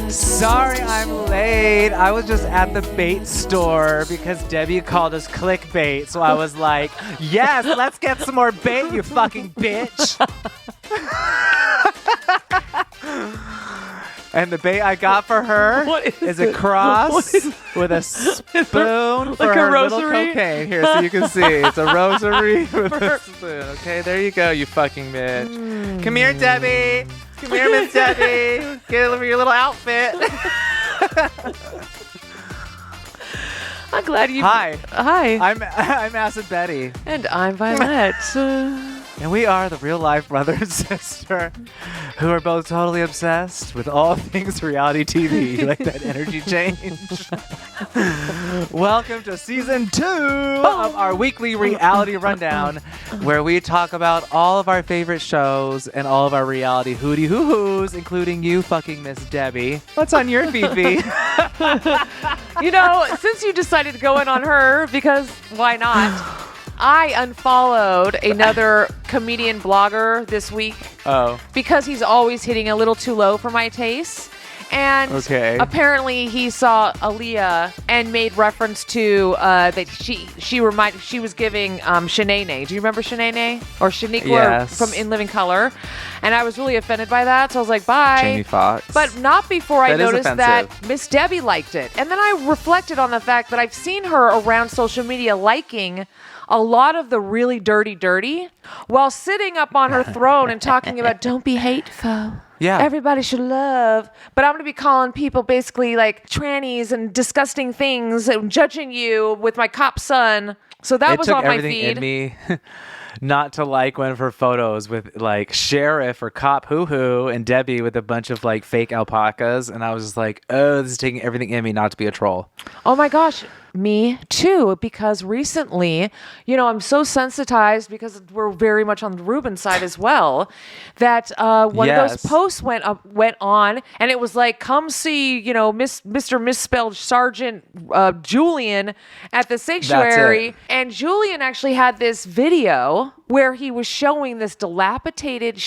Sorry I'm late. I was just at the bait store because Debbie called us clickbait. So I was like, yes, let's get some more bait, you fucking bitch. And the bait I got for her is a cross with a spoon for her little cocaine. Here, so you can see. It's a rosary with a spoon. Okay, there you go, you fucking bitch. Come here, Debbie. Come here, Miss Debbie. Get over your little outfit. I'm glad you... Hi. Hi. I'm Acid Betty. And I'm Violet. And we are the real-life brother and sister who are both totally obsessed with all things reality TV. You like that energy change? Welcome to Season 2 of our weekly reality rundown, where we talk about all of our favorite shows and all of our reality hooty-hoo-hoos, including you fucking Miss Debbie. What's on your feed? You know, since you decided to go in on her, because why not? I unfollowed another comedian blogger this week. Oh. Because he's always hitting a little too low for my taste. And apparently he saw Aaliyah and made reference to that she was giving Shanae. Do you remember Shanae? Or Shaniqua yes. from In Living Color? And I was really offended by that, so I was like, bye. Jamie Foxx. But not before I noticed that Miss Debbie liked it. And then I reflected on the fact that I've seen her around social media liking a lot of the really dirty while sitting up on her throne and talking about don't be hateful. Yeah. Everybody should love. But I'm going to be calling people basically like trannies and disgusting things and judging you with my cop son. So that was on my feed. It took everything in me not to like one of her photos with like Sheriff or Cop Hoo-Hoo and Debbie with a bunch of like fake alpacas. And I was just like, oh, this is taking everything in me not to be a troll. Oh my gosh. Me too, because recently, you know, I'm so sensitized because we're very much on the Ruben side as well, that one of those posts went on, and it was like, come see, you know, Mr. Misspelled Sergeant Julian at the sanctuary. And Julian actually had this video where he was showing this dilapidated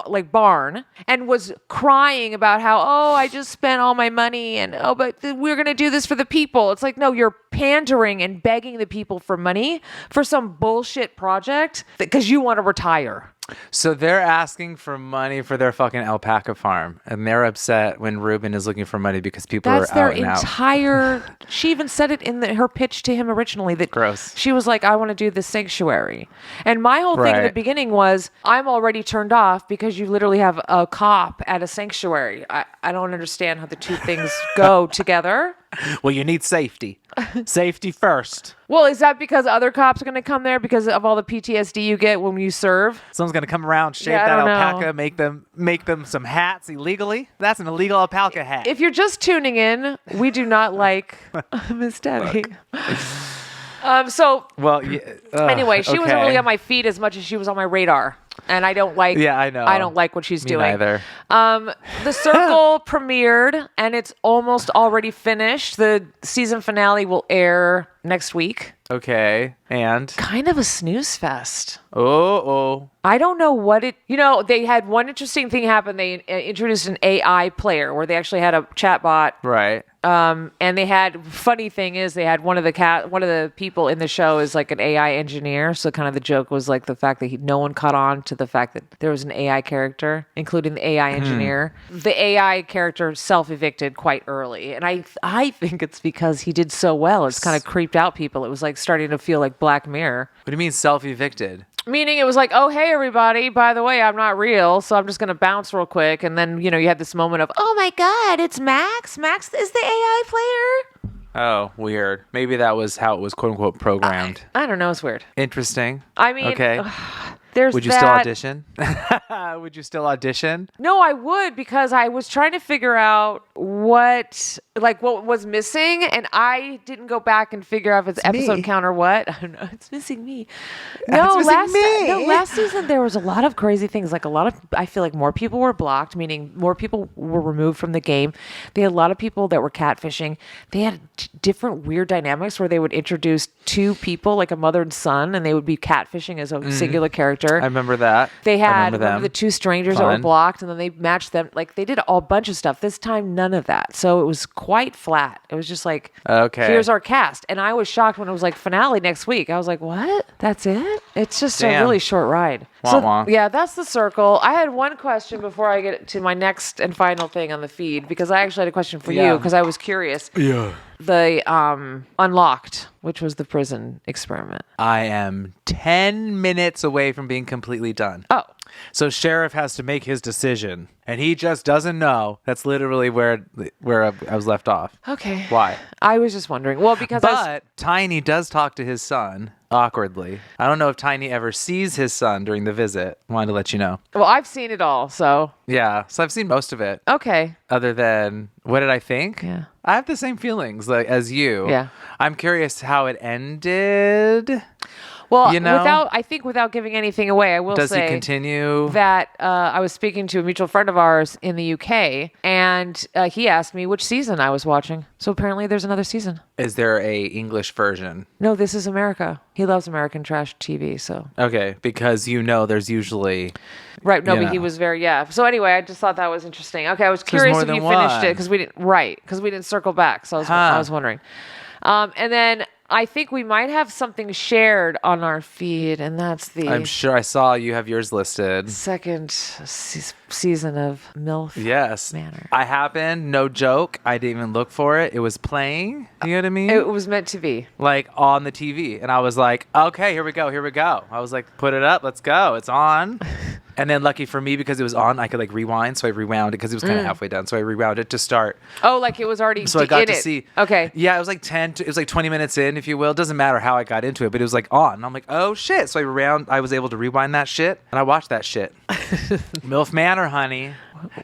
like barn and was crying about how, oh, I just spent all my money and but we're going to do this for the people. It's like, no, you're pandering and begging the people for money for some bullshit project because you want to retire. So they're asking for money for their fucking alpaca farm, and they're upset when Ruben is looking for money because people are out and out. That's their entire... She even said it in her pitch to him originally. That gross. She was like, I want to do this sanctuary. And my whole thing in the beginning was, I'm already turned off because you literally have a cop at a sanctuary. I don't understand how the two things go together. Well, you need safety. Safety first. Well, is that because other cops are going to come there because of all the PTSD you get when you serve? Someone's going to come around, shave that alpaca, make them some hats illegally. That's an illegal alpaca hat. If you're just tuning in, we do not like Miss Debbie. Anyway, she wasn't really on my feed as much as she was on my radar. And I don't like. Yeah, I know. I don't like what she's doing. Neither. The Circle premiered, and it's almost already finished. The season finale will air next week. Okay, and kind of a snooze fest. Oh. I don't know what it. You know, they had one interesting thing happen. They introduced an AI player where they actually had a chatbot. Right. And they had, funny thing is, they had one of the people in the show is like an AI engineer. So kind of the joke was like the fact that no one caught on to the fact that there was an AI character, including the AI engineer. The AI character self-evicted quite early. And I think it's because he did so well. It's kind of creeped out people. It was like starting to feel like Black Mirror. What do you mean self-evicted? Meaning it was like, oh, hey, everybody, by the way, I'm not real, so I'm just going to bounce real quick. And then, you know, you had this moment of, oh, my God, it's Max. Max is the AI player. Oh, weird. Maybe that was how it was, quote unquote, programmed. I don't know. It's weird. Interesting. I mean, okay. Would you still audition? Would you still audition? No, I would, because I was trying to figure out what was missing, and I didn't go back and figure out if it's episode count or what. I don't know. It's missing me. Last season there was a lot of crazy things. Like I feel like more people were blocked, meaning more people were removed from the game. They had a lot of people that were catfishing. They had different weird dynamics where they would introduce two people, like a mother and son, and they would be catfishing as a singular character. Rollercoaster. I remember that. They had them. the two strangers that were blocked, and then they matched them. Like they did a bunch of stuff. This time, none of that. So it was quite flat. It was just like, okay, here's our cast. And I was shocked when it was like finale next week. I was like, what? That's it? It's just a really short ride. Yeah, that's the circle. I had one question before I get to my next and final thing on the feed, because I actually had a question for you because I was curious. Yeah. The Unlocked, which was the prison experiment. I am 10 minutes away from being completely done. Oh. So Sheriff has to make his decision, and he just doesn't know. That's literally where I was left off. Okay. Why? I was just wondering. Well, because Tiny does talk to his son awkwardly. I don't know if Tiny ever sees his son during the visit. Wanted to let you know. Well, I've seen it all, so. Yeah, so I've seen most of it. Okay. Other than, what did I think? Yeah. I have the same feelings as you. Yeah. I'm curious how it ended. Well, without giving anything away, I will say. Does he continue? That I was speaking to a mutual friend of ours in the UK, and he asked me which season I was watching. So apparently there's another season. Is there a English version? No, this is America. He loves American trash TV, so. Okay, because there's usually... Right, no, but he was So anyway, I just thought that was interesting. Okay, I was curious if you finished it, because we didn't circle back, so I was wondering. And then I think we might have something shared on our feed, and that's I'm sure I saw you have yours listed. Second season of MILF. Yes. Manor. I happened, no joke. I didn't even look for it. It was playing. You know what I mean? It was meant to be. Like on the TV. And I was like, okay, here we go. I was like, put it up. Let's go. It's on. And then lucky for me, because it was on, I could like rewind. So I rewound it because it was kind of halfway done. So I rewound it to start. Oh, like it was already So I got to see. Okay. Yeah, it was like 20 minutes in, if you will. It doesn't matter how I got into it, but it was like on. And I'm like, oh shit. So I was able to rewind that shit, and I watched that shit. MILF Manor, honey.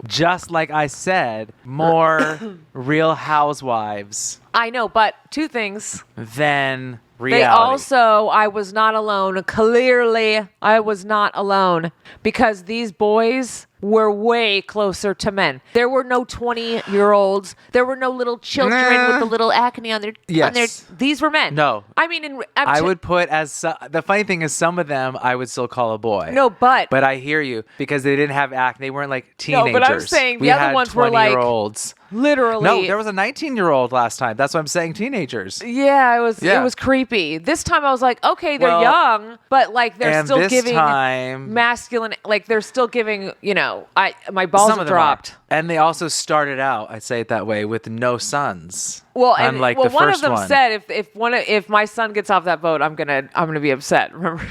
Just like I said, more Real Housewives. I know, but two things. Than reality. I was not alone. Clearly, I was not alone, because these boys were way closer to men. There were no 20-year-olds. There were no little children with the little acne on their. Yes. These were men. No. I mean, I would put the funny thing is, some of them I would still call a boy. No, but I hear you, because they didn't have acne. They weren't like teenagers. No, but I'm saying the other ones were like 20-year-olds. Literally. No, there was a 19-year-old last time. That's what I'm saying. Teenagers. Yeah, it was creepy. This time I was like, okay, they're young, but like they're still giving masculine. Like they're still giving. My balls have dropped. And they also started out, I'd say it that way, with no sons. Well, unlike the one of them one. said if my son gets off that boat, I'm gonna be upset. Remember,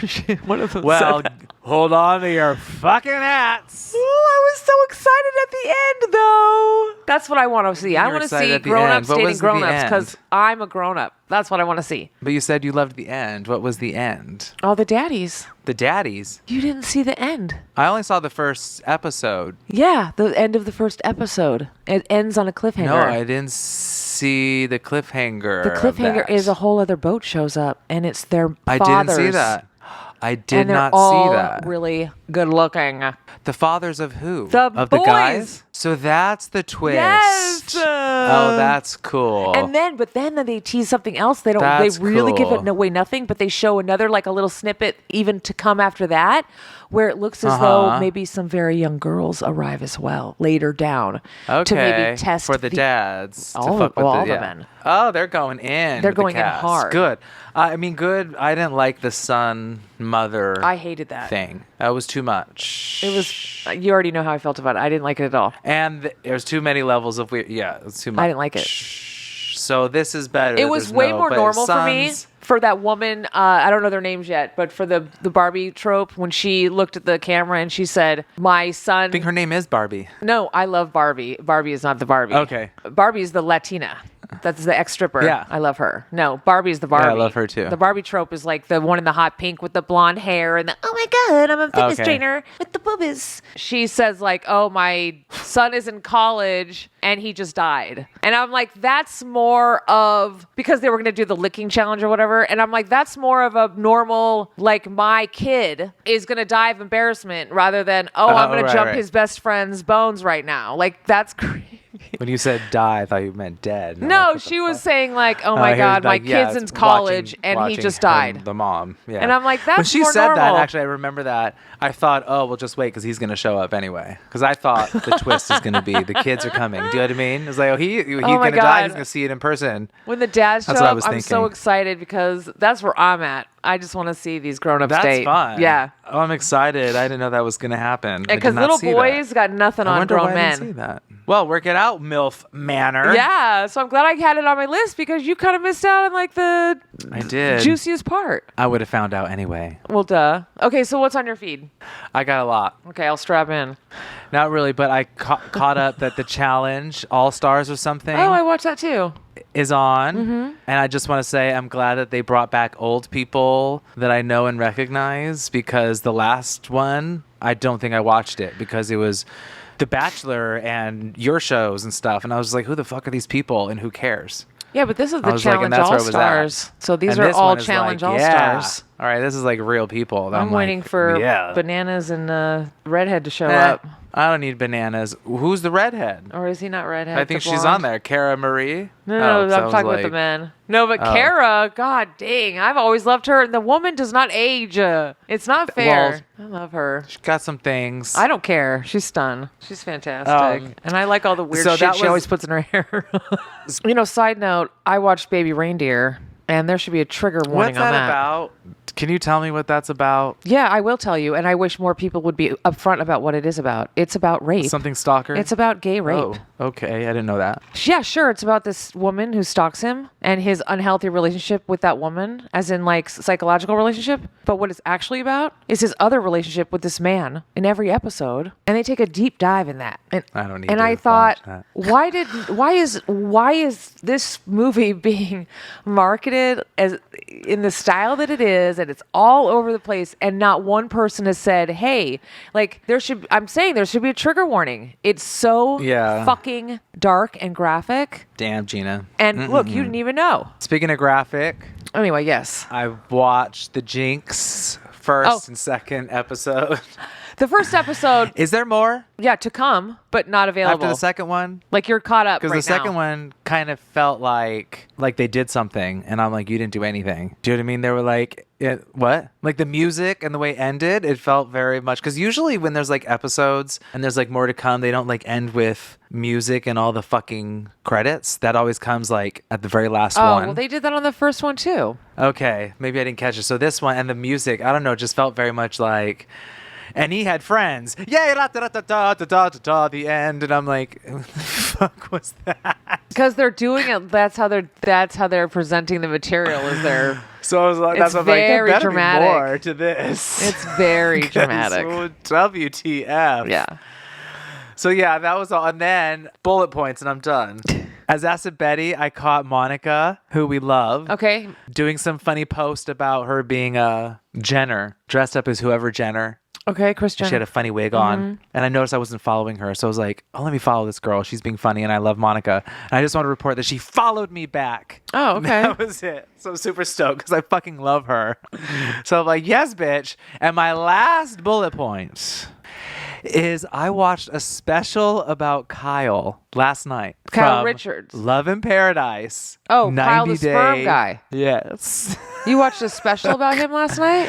one of them said that. Hold on to your fucking hats. Ooh, I was so excited at the end, though. That's what I want to see. I want to see grown-ups dating grown-ups, because I'm a grown-up. That's what I want to see. But you said you loved the end. What was the end? Oh, the daddies. The daddies? You didn't see the end. I only saw the first episode. Yeah, the end of the first episode. It ends on a cliffhanger. No, I didn't see the cliffhanger. The cliffhanger is a whole other boat shows up, and it's their fathers. I didn't see that. I did not see that. Really good looking. The fathers of who? Of boys. The guys? So that's the twist. Yes. Oh, that's cool. And then they tease something else. They really give it away nothing, but they show another, like a little snippet even to come after that, where it looks as though maybe some very young girls arrive as well later down to maybe test for the dads. All the men. Oh, they're going in. They're going in hard. Good. Good. I didn't like the son mother. I hated that thing. That was too much. It was. You already know how I felt about it. I didn't like it at all. And there's too many levels of weird. Yeah, it's too much. I didn't like it. So this is better. It was way more normal for me. For that woman, I don't know their names yet, but for the Barbie trope, when she looked at the camera and she said, "My son." I think her name is Barbie. No, I love Barbie. Barbie is not the Barbie. Okay. Barbie is the Latina. That's the ex-stripper. Yeah. I love her. No, Barbie's the Barbie. Yeah, I love her too. The Barbie trope is like the one in the hot pink with the blonde hair and the, oh my God, I'm a fitness trainer with the boobies. She says like, oh, my son is in college and he just died. And I'm like, that's more of, because they were going to do the licking challenge or whatever. And I'm like, that's more of a normal, like my kid is going to die of embarrassment rather than, I'm going to jump his best friend's bones right now. Like that's creepy. When you said die, I thought you meant dead. And I'm No, like, what the she was fuck? saying like, "Oh my God, my kid's in college and he just died." The mom, yeah. And I'm like, that's when she more said that, normal. actually, I remember that. I thought, oh, we'll just wait because he's gonna show up anyway. Because I thought the twist is gonna be the kids are coming. Do you know what I mean? It's like, oh, he's gonna die. He's gonna see it in person. When the dads show That's what I up, was I'm so thinking. excited because that's where I'm at. I just want to see these grown-ups That's date. fun. Yeah. Oh, I'm excited. I didn't know that was gonna happen. Because little boys got nothing I on wonder grown why men. I didn't see that. Well, work it out, MILF Manor. Yeah, so I'm glad I had it on my list because you kind of missed out on like the I did. juiciest part. I would have found out anyway. Well, duh. Okay, so what's on your feed? I got a lot. Okay, I'll strap in. Not really, but I caught up that the challenge, All Stars or something, Oh, I watched that too. is on. And I just want to say I'm glad that they brought back old people that I know and recognize, because the last one, I don't think I watched it because it was The Bachelor and your shows and stuff. And I was like, who the fuck are these people and who cares? Yeah, but this is I the was like, and Challenge that's where All it was Stars. at. So these And are this all one is Challenge like, All yeah. Stars. All right, this is like real people. that I'm waiting like, for yeah. Bananas and Redhead to show Eh, up. I don't need Bananas. Who's the redhead? Or is he not Redhead? I think the she's blonde? on there. Cara Marie? No, Oh, I'm sounds talking about the like- men. No, but Oh. Kara, god dang, I've always loved her. The woman does not age. It's not fair. I love her. She's got some things. I don't care. She's stunned. She's fantastic. And I like all the weird so shit that she was- always puts in her hair. Side note, I watched Baby Reindeer, and there should be a trigger warning What's on that that. about? Can you tell me what that's about? Yeah, I will tell you, and I wish more people would be upfront about what it is about. It's about rape. Something stalker? It's about gay rape. Oh, okay. I didn't know that. Yeah, sure. It's about this woman who stalks him and his unhealthy relationship with that woman, as in like psychological relationship. But what it's actually about is his other relationship with this man in every episode, and they take a deep dive in that. And I don't need And to I thought, watch that. why is this movie being marketed as in the style that it is, and it's all over the place, and not one person has said, hey, like I'm saying there should be a trigger warning. It's so Yeah. fucking dark and graphic. Damn, Gina. And look, you didn't even know. Speaking of graphic, Anyway, yes. I watched the Jinx first and second episode. The first episode, Is there more yeah, to come, but not available. after the second one? Like you're caught up Because right the second now. one kind of felt like they did something, and I'm like, you didn't do anything. Do you know what I mean? They were like, what? Like the music and the way it ended, it felt very much, because usually when there's like episodes and there's like more to come, they don't like end with music and all the fucking credits. That always comes like at the very last Oh, one. well, they did that on the first one too. Okay, maybe I didn't catch it. So this one and the music, I don't know, just felt very much like, and he had friends. Yay, da da da da da da da, the end. And I'm like, what the fuck was that? Because they're doing it. That's how they're presenting the material. Is there? So I was like, It's that's what I'm like, there very better dramatic. be more to this. It's very 'Cause, dramatic. WTF. Yeah. So yeah, that was all. And then bullet points, and I'm done. As Acid Betty, I caught Monica, who we love, Okay. doing some funny post about her being a Jenner, dressed up as whoever Jenner. Okay, Christian. She had a funny wig on, and I noticed I wasn't following her, so I was like, "Oh, let me follow this girl. She's being funny, and I love Monica." And I just want to report that she followed me back. Oh, okay. That was it. So I'm super stoked because I fucking love her. So I'm like, "Yes, bitch." And my last bullet point is I watched a special about Kyle last night. Kyle from Richards. Love in Paradise. Oh, 90 Kyle the sperm Day- guy. Yes. You watched a special about him last night?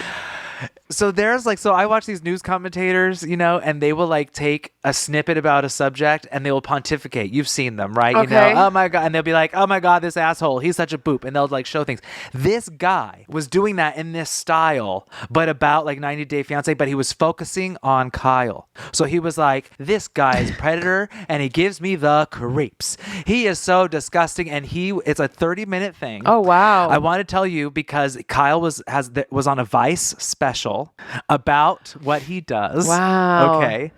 So there's like, so I watch these news commentators, you know, and they will like take a snippet about a subject and they will pontificate. You've seen them, right? Okay. You know, oh my God. And they'll be like, oh my God, this asshole, he's such a boop. And they'll like show things. This guy was doing that in this style, but about like 90 Day Fiance, but he was focusing on Kyle. So he was like, this guy is predator and he gives me the creeps. He is so disgusting. And it's a 30-minute thing. Oh, wow. I want to tell you because Kyle was on a Vice special about what he does. Wow. Okay.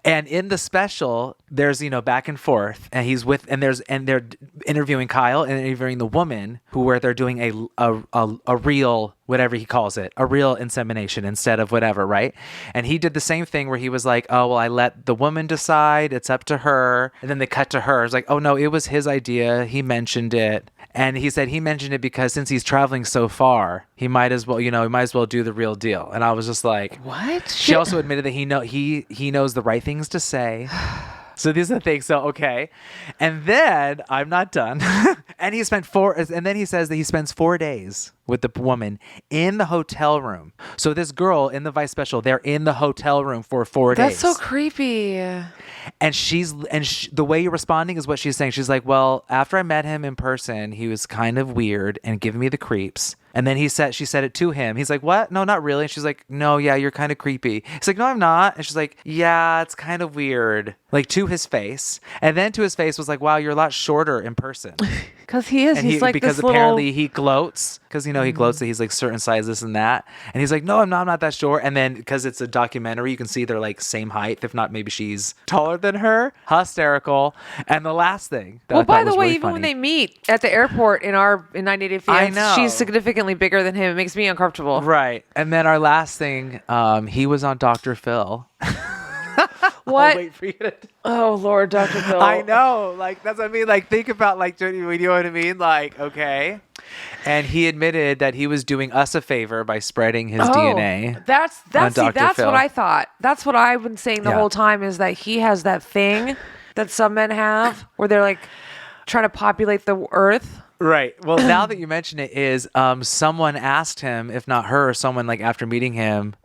And in the special, there's, you know, back and forth, and they're interviewing Kyle and interviewing the woman where they're doing a real, whatever he calls it, a real insemination instead of whatever, right? And he did the same thing where he was like, oh, well, I let the woman decide. It's up to her. And then they cut to her. It's like, oh, no, it was his idea. He mentioned it. And he said he mentioned it because since he's traveling so far, he might as well do the real deal. And I was just like, What? she also admitted that he knows the right things to say. So these are the things. So, okay. And then I'm not done. And he spent and then he says that he spends 4 days with the woman in the hotel room. So this girl in the Vice special, they're in the hotel room for 4 days. That's so creepy. And the way you're responding is what she's saying. She's like, well, after I met him in person, he was kind of weird and giving me the creeps. And then she said it to him. He's like, what? No, not really. And she's like, no, yeah, you're kind of creepy. He's like, no, I'm not. And she's like, yeah, it's kind of weird. Like to his face. And then to his face was like, wow, you're a lot shorter in person. Because he is. He's like because this apparently he gloats. Because, he gloats that he's like certain size, this and that. And he's like, no, I'm not that short. And then because it's a documentary, you can see they're like same height. If not, maybe she's taller than her. Hysterical. And the last thing. Well, by the way, really even funny, when they meet at the airport in 90 Day Fiance, she's significantly bigger than him. It makes me uncomfortable. Right. And then our last thing, he was on Dr. Phil. What? I'll wait for you to... Oh, Lord, Dr. Phil. I know. Like, that's what I mean. Like, think about, like, you know what I mean? Like, okay. And he admitted that he was doing us a favor by spreading his DNA. That's what I thought. That's what I've been saying the whole time, is that he has that thing that some men have where they're, like, trying to populate the earth. Right. Well, now that you mention it, is someone asked him, if not her, someone like after meeting him,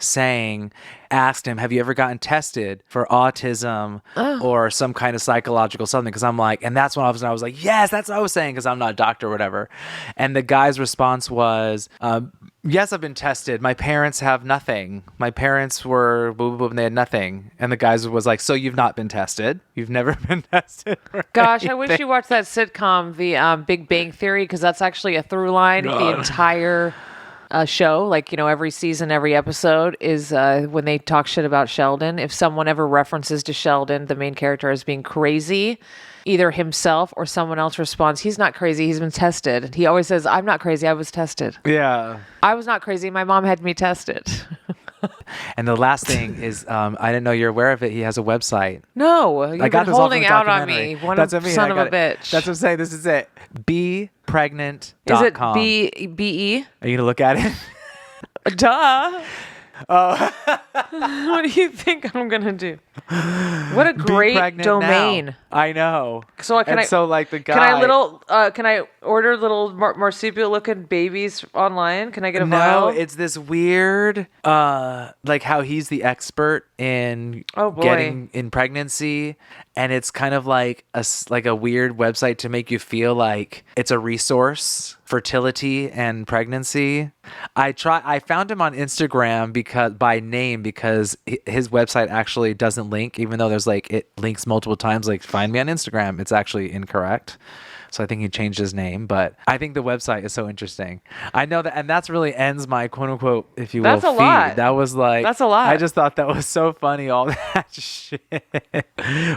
asked him, have you ever gotten tested for autism or some kind of psychological something? Because I'm like, and that's when I was like, yes, that's what I was saying, because I'm not a doctor or whatever. And the guy's response was, yes, I've been tested. My parents have nothing. My parents were boom, boom, and they had nothing. And the guy was like, so you've not been tested? You've never been tested? Gosh, anything? I wish you watched that sitcom, The Big Bang Theory, because that's actually a through line. The entire show, like, every season, every episode is when they talk shit about Sheldon. If someone ever references to Sheldon, the main character, as being crazy, either himself or someone else responds, he's not crazy, he's been tested. He always says, I'm not crazy, I was tested. Yeah. I was not crazy, my mom had me tested. And the last thing is, I didn't know you're aware of it. He has a website. No, you've been holding out on me. Son of a bitch. That's what I'm saying. This is it. BePregnant.com. Is it B-E? Are you going to look at it? Duh. Oh. What do you think I'm gonna do? What a great domain! Now. I know. So can the guy. Can I order little marsupial-looking babies online? Can I get a vial? No, it's this weird, like how he's the expert in getting in pregnancy, and it's kind of like a weird website to make you feel like it's a resource, fertility and pregnancy. I found him on Instagram by name because his website actually doesn't link, even though it links multiple times. Like, find me on Instagram. It's actually incorrect. So I think he changed his name, but I think the website is so interesting. I know that, and that's really ends my quote unquote, if you will, that's a feed. Lot. That was like, that's a lot. I just thought that was so funny, all that shit.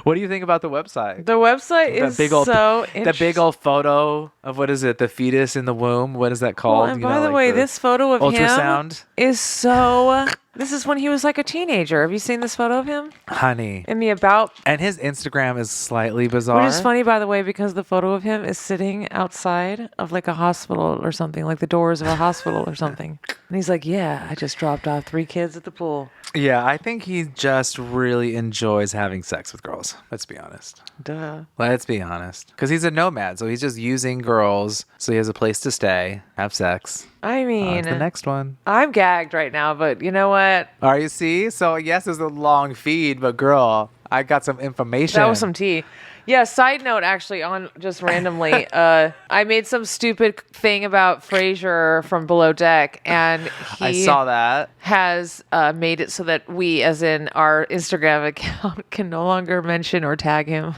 What do you think about the website? The website is so interesting. The big old photo of, what is it? The fetus in the womb. What is that called? Well, and by the way, this photo of ultrasound him is so... This is when he was like a teenager. Have you seen this photo of him? Honey. In the about. And his Instagram is slightly bizarre. Which is funny, by the way, because the photo of him is sitting outside of like a hospital or something, like the doors of a hospital or something. And he's like, yeah, I just dropped off 3 kids at the pool. Yeah, I think he just really enjoys having sex with girls. Let's be honest. Duh. Let's be honest. Because he's a nomad, so he's just using girls so he has a place to stay, have sex. I mean, the next one. I'm gagged right now, but you know what? Are you? See? So yes, it's a long feed, but girl, I got some information. That was some tea. Yeah, side note, actually, on just randomly, I made some stupid thing about Frasier from Below Deck, and I saw that. Has made it so that we, as in our Instagram account, can no longer mention or tag him.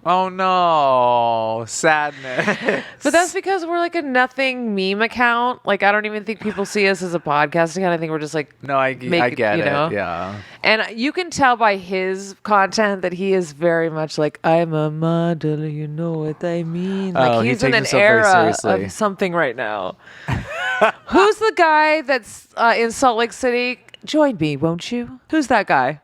Oh no, sadness. But that's because we're like a nothing meme account. Like, I don't even think people see us as a podcast account. I think we're just like, no, I get it. Yeah. And you can tell by his content that he is very much like, I'm a model, you know what I mean? Like, he's in an era of something right now. Who's the guy that's in Salt Lake City? Join me, won't you? Who's that guy?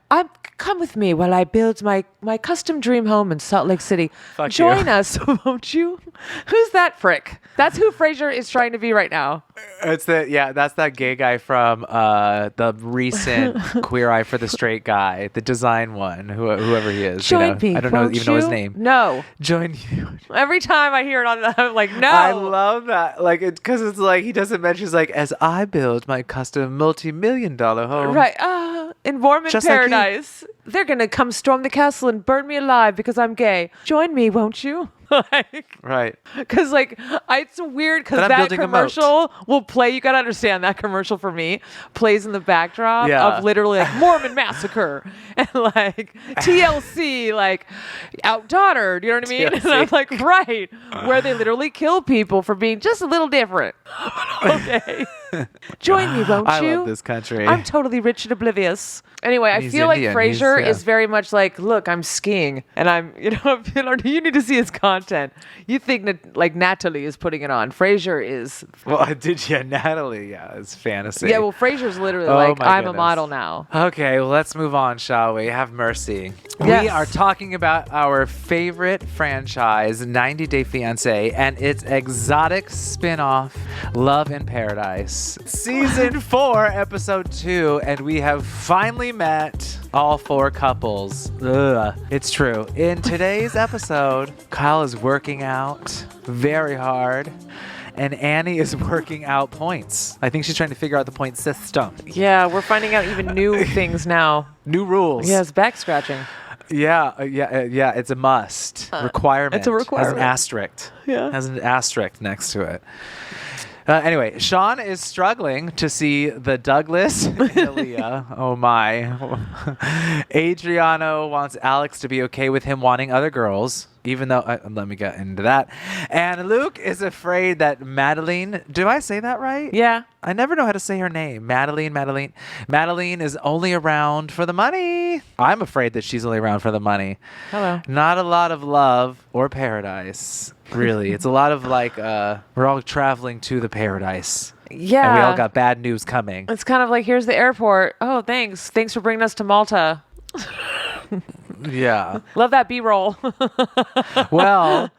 Come with me while I build my custom dream home in Salt Lake City. Fuck Join us, won't you? Who's that prick? That's who Frasier is trying to be right now. That's that gay guy from the recent Queer Eye for the Straight Guy, the design one, whoever he is. Join me, I don't even know his name. No. Join you. Every time I hear it on, I'm like, no. I love that, like, because it's like he doesn't mention, he's like, as I build my custom multi-million-dollar home. Right. In Mormon Just like paradise, they're gonna come storm the castle and burn me alive because I'm gay. Join me, won't you? Right. Because it's weird because I'm that building a moat. commercial will play. You gotta understand that commercial for me plays in the backdrop Yeah. of literally like Mormon massacre and like TLC, like outdaughtered. You know what I mean? TLC. And I'm like, right, where they literally kill people for being just a little different. Okay. Join me, won't I you? love this country. I'm totally rich and oblivious. Anyway, I He's feel Indian. like Frasier He's- yeah. is very much like, look, I'm skiing, and I'm, you need to see his content. You think that like Natalie is putting it on. Frasier is. Well, Natalie, it's fantasy. Yeah, well, Frasier's literally Oh like, my I'm a goodness. model now. Okay, well, let's move on, shall we? Have mercy. Yes. We are talking about our favorite franchise, 90 Day Fiance, and its exotic spin-off, Love in Paradise. Season 4, Episode 2, and we have finally met all 4 couples. Ugh, it's true. In today's episode, Kyle is working out very hard. And Annie is working out points. I think she's trying to figure out the point system. Yeah, we're finding out even new things now. New rules. Yes, back scratching. Yeah. It's a must. Requirement. It's a requirement. Has an asterisk. Yeah. Has an asterisk next to it. Anyway, Sean is struggling to see the Douglas and Aaliyah. Oh my. Adriano wants Alex to be okay with him wanting other girls, even though, let me get into that. And Luke is afraid that Madeline, do I say that right? Yeah. I never know how to say her name. Madeline is only around for the money. I'm afraid that she's only around for the money. Hello. Not a lot of love or paradise, really. It's a lot of like, we're all traveling to the paradise. Yeah. And we all got bad news coming. It's kind of like, here's the airport. Oh, thanks. Thanks for bringing us to Malta. Yeah. Love that B-roll. Well,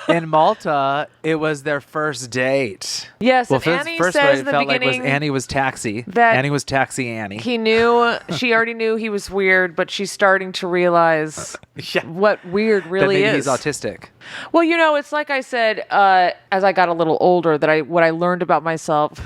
in Malta, it was their first date. Yes, Well, and Annie first says what in it the felt like was beginning Annie was taxi. that Annie was taxi Annie. she already knew he was weird, but she's starting to realize Yeah. what weird That really maybe is. he's autistic. Well, it's like I said, as I got a little older, what I learned about myself.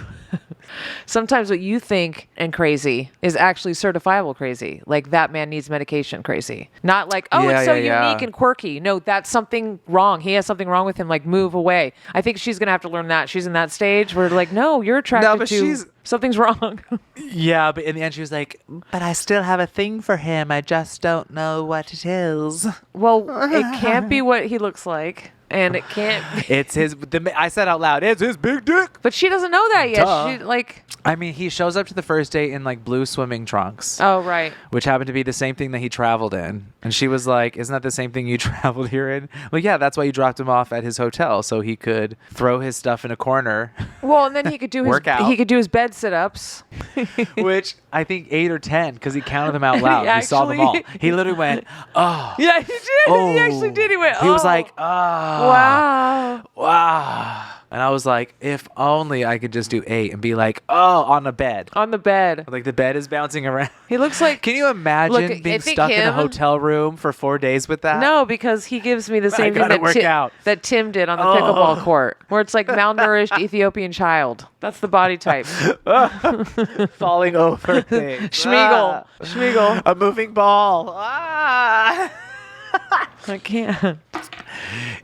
Sometimes what you think and crazy is actually certifiable crazy. Like that man needs medication crazy. Not like, oh, Yeah, it's so yeah. unique and quirky. No, that's something wrong. He has something wrong with him. Like move away. I think she's going to have to learn that. She's in that stage where like, no, you're attracted but to she's- something's wrong. Yeah, but in the end, she was like, but I still have a thing for him. I just don't know what it is. Well, it can't be what he looks like. And it can't be. It's his, I said out loud, it's his big dick. But she doesn't know that yet. Duh. She like, I mean, he shows up to the first date in like blue swimming trunks, oh, right. which happened to be the same thing that he traveled in. And she was like, isn't that the same thing you traveled here in? Well, yeah, that's why you dropped him off at his hotel so he could throw his stuff in a corner. Well, and then he could do Work out. he could do his bed sit-ups. Which I think 8 or 10 because he counted them out loud. He saw them all. actually- He literally went, oh. Yeah, he did. Oh. He actually did. He went, He was "Oh, like, oh. wow. Wow. And I was like, if only I could just do 8 and be like, oh, on the bed. On the bed. Like the bed is bouncing around. He looks like. Can you imagine Look, I being think stuck in a him- hotel room for 4 days with that? No, because he gives me the same thing gotta work out. that Tim did on the pickleball court, where it's like malnourished Ethiopian child. That's the body type. Falling over things. Schmiegel. Schmiegel. A moving ball. Ah. I can't.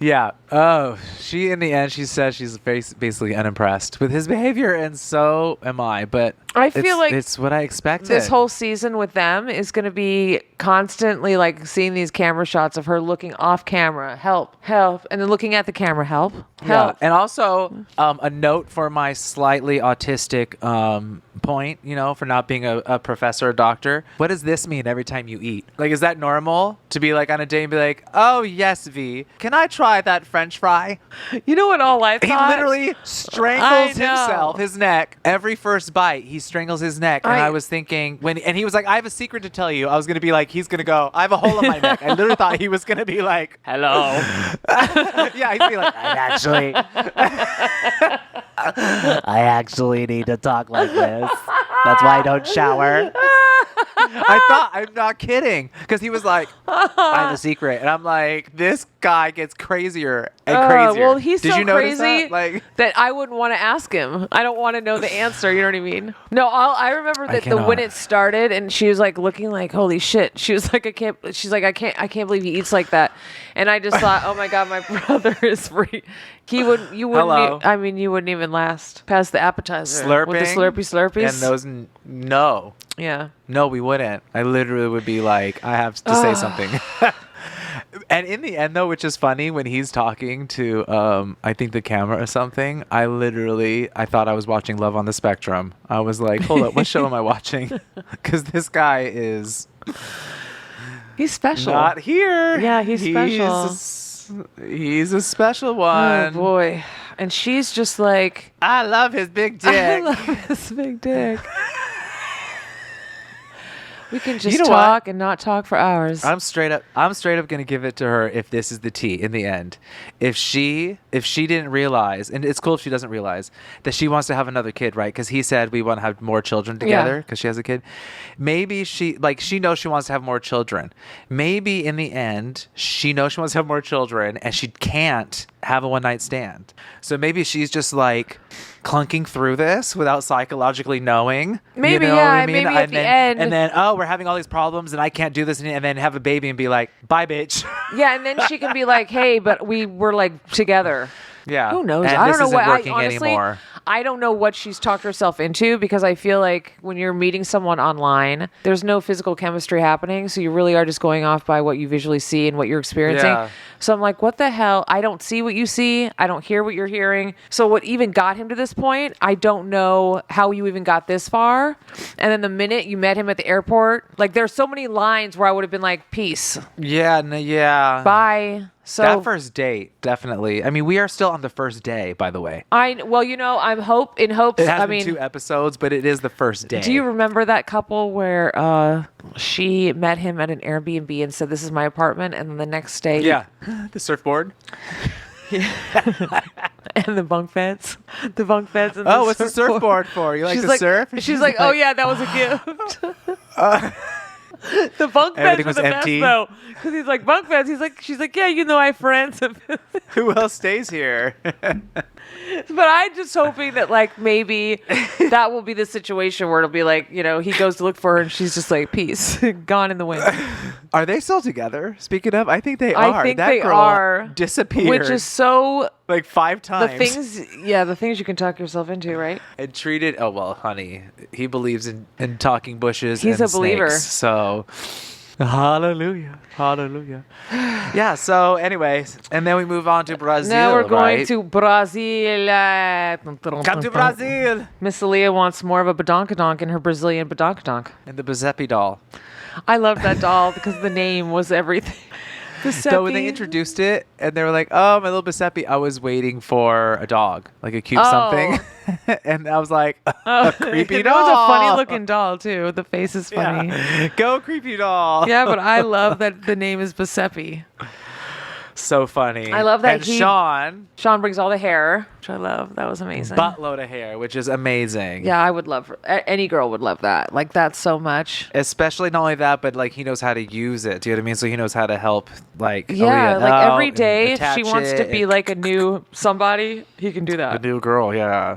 Yeah. Oh, she in the end, she says she's basically unimpressed with his behavior, and so am I. But I feel like it's what I expected. This whole season with them is going to be constantly like seeing these camera shots of her looking off camera, help, help, and then looking at the camera, help, help. Yeah. And also a note for my slightly autistic point, for not being a professor or doctor. What does this mean every time you eat? Like, is that normal to be like on a date and be like, oh, yes, V, can I try that French fry? You know what all I thought? He literally strangles himself, his neck. Every first bite, he strangles his neck. And I was thinking, and he was like, I have a secret to tell you. I was going to be like, he's going to go, I have a hole in my neck. I literally thought he was going to be like, hello. Yeah, he'd be like, I actually need to talk like this. That's why I don't shower. I'm not kidding. Because he was like, I have a secret. And I'm like, this guy gets crazier and crazier. Well, he's Did so you notice crazy that? that I wouldn't want to ask him. I don't want to know the answer. You know what I mean? No, I remember that when it started and she was like looking like, holy shit. She was like, I can't believe he eats like that. And I just thought, oh my God, my brother is free. You wouldn't you wouldn't even last past the appetizer. Slurping. With the slurpies. And those, no. Yeah. No, we wouldn't. I literally would be like, I have to say something. And in the end, though, which is funny, when he's talking to, I think the camera or something, I thought I was watching Love on the Spectrum. I was like, hold up, what show am I watching? Because this guy is... He's special. Not here. Yeah, he's special. He's a special one. Oh, boy. And she's just like... I love his big dick. I love his big dick. We can just talk and not talk for hours. I'm straight up gonna give it to her if this is the tea in the end. If she didn't realize, and it's cool if she doesn't realize that she wants to have another kid, right? Because he said we want to have more children together because she has a kid. Maybe she knows she wants to have more children. Maybe in the end she knows she wants to have more children and she can't have a one night stand. So maybe she's just like clunking through this without psychologically knowing. Maybe, you know what I mean? maybe at the end. And then, we're having all these problems and I can't do this, and then have a baby and be like, bye, bitch. Yeah, and then she can be like, hey, but we were like together. Yeah. Who knows? And I don't this know isn't what working honestly, anymore. I don't know what she's talked herself into, because I feel like when you're meeting someone online, there's no physical chemistry happening. So you really are just going off by what you visually see and what you're experiencing. Yeah. So I'm like, what the hell? I don't see what you see. I don't hear what you're hearing. So what even got him to this point? I don't know how you even got this far. And then the minute you met him at the airport, like there's so many lines where I would have been like, peace. Yeah. Bye. So that first date, definitely. I mean, we are still on the first day, by the way. I'm hopes. It has been 2 episodes, but it is the first day. Do you remember that couple where she met him at an Airbnb and said, "This is my apartment," and then the next day, the surfboard. And the bunk beds, and the what's the surfboard for? You like to surf? She's like, oh yeah, that was a gift. The bunk beds were the empty. best though, because he's like, bunk beds. She's like, yeah, I have friends. Who else stays here? But I'm just hoping that like maybe that will be the situation where it'll be like, he goes to look for her and she's just like, peace, gone in the wind. Are they still together? Speaking of, I think they are. I think that they girl are. Disappeared. Which is so like 5 times. The things you can talk yourself into, right? And treated. Oh well, honey, he believes in talking bushes. He's and a believer. Snakes, so. Hallelujah. Yeah, so anyways, and then we move on to Brazil. Now we're going right? to Brazil. Come to Brazil. Miss Aaliyah wants more of a badonkadonk in her Brazilian badonkadonk. And the Giuseppe doll. I love that doll because the name was everything. So when they introduced it and they were like, oh, my little Giuseppe, I was waiting for a dog, like a cute something. And I was like, a creepy doll. It was a funny looking doll too. The face is funny. Yeah. Go creepy doll. Yeah, but I love that the name is Giuseppe. So funny. I love that. And Sean brings all the hair, which I love. That was amazing. Buttload of hair, which is amazing. Yeah, I would love. Any girl would love that. Like that so much. Especially not only that, but like he knows how to use it. Do you know what I mean? So he knows how to help. Like every day, if she wants to be like a new somebody, he can do that. A new girl, yeah.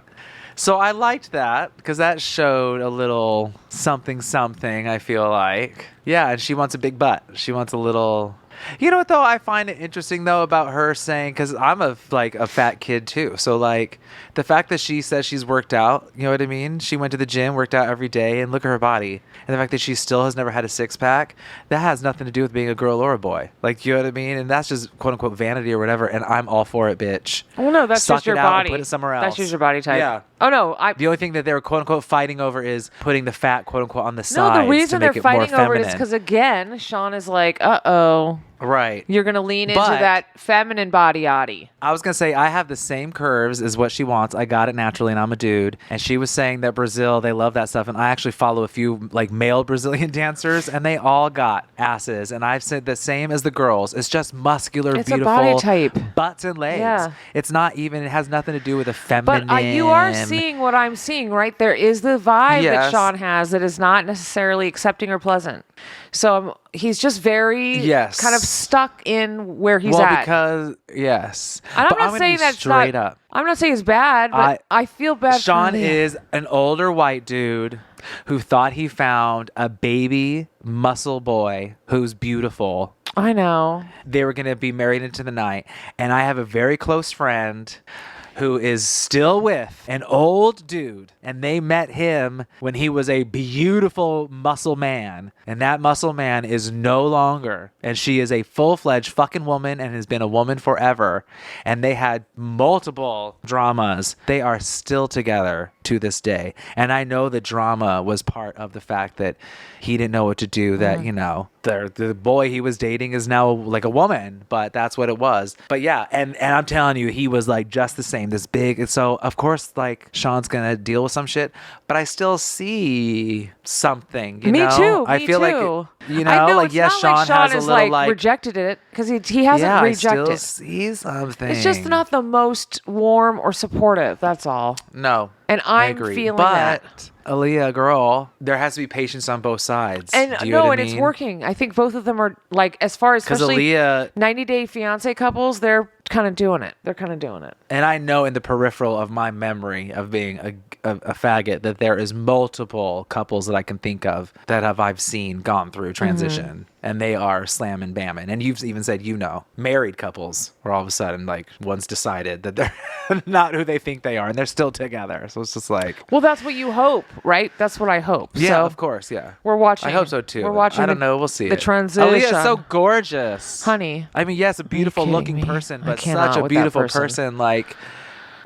So I liked that because that showed a little something. I feel like, yeah, and she wants a big butt. She wants a little. You know what though? I find it interesting though about her saying, because I'm a fat kid too. So like the fact that she says she's worked out, you know what I mean? She went to the gym, worked out every day, and look at her body. And the fact that she still has never had a 6-pack, that has nothing to do with being a girl or a boy. Like, you know what I mean? And that's just quote unquote vanity or whatever. And I'm all for it, bitch. Well, no, that's Suck just your it out body. And put it somewhere else. That's just your body type. Yeah. Oh no, the only thing that they're quote unquote fighting over is putting the fat quote unquote on the no. sides. The reason to make they're it more fighting over it is feminine. because again, Sean is like, uh-oh. Right. You're going to lean into But- that feminine body. I was going to say, I have the same curves as what she wants. I got it naturally, and I'm a dude. And she was saying that Brazil, they love that stuff. And I actually follow a few like male Brazilian dancers, and they all got asses. And I've said the same as the girls. It's just muscular, It's a beautiful body type. butts and legs. Yeah. It's not even, it has nothing to do with a feminine. But you are seeing what I'm seeing, right? There is the vibe that Yes. Sean has that is not necessarily accepting or pleasant. So he's just very Yes. kind of stuck in where he's well, at. because, yes. And But I'm not gonna saying be that's straight not, up. I'm not saying it's bad, but I feel bad Sean for him. is an older white dude who thought he found a baby muscle boy who's beautiful. I know. They were going to be married into the night. And I have a very close friend who is still with an old dude. And they met him when he was a beautiful muscle man. And that muscle man is no longer. And she is a full-fledged fucking woman and has been a woman forever. And they had multiple dramas. They are still together to this day. And I know the drama was part of the fact that he didn't know what to do, that, you know, the boy he was dating is now like a woman, but that's what it was. But yeah, and I'm telling you, he was like just the same, this big. And so of course, like Sean's gonna deal with some shit, but I still see something. You Me know? too. I Me feel too. like, you know, I know like it's yes, not Sean has a has little like rejected it because he hasn't yeah, rejected. I still see something. It's just not the most warm or supportive. That's all. No. And I I'm agree. feeling but that. Aaliyah, girl, there has to be patience on both sides. And Do you know what I it's mean? working. I think both of them are like, as far as Because especially Aaliyah, 90-day fiance couples, they're kind of doing it. They're kind of doing it. and I know in the peripheral of my memory of being a faggot that there is multiple couples that I can think of that I've seen gone through transition, and they are slamming bamming. And you've even said, you know, married couples where all of a sudden like one's decided that they're not who they think they are, and they're still together. So it's just like, Well, that's what you hope, right? That's what I hope. yeah, So of course, yeah. we're watching. I hope so too. We're watching. I don't know. We'll see. the it. transition. Aaliyah's so gorgeous, Honey. I mean, yes, a beautiful kidding looking me? person, I but cannot such a with that beautiful person. person.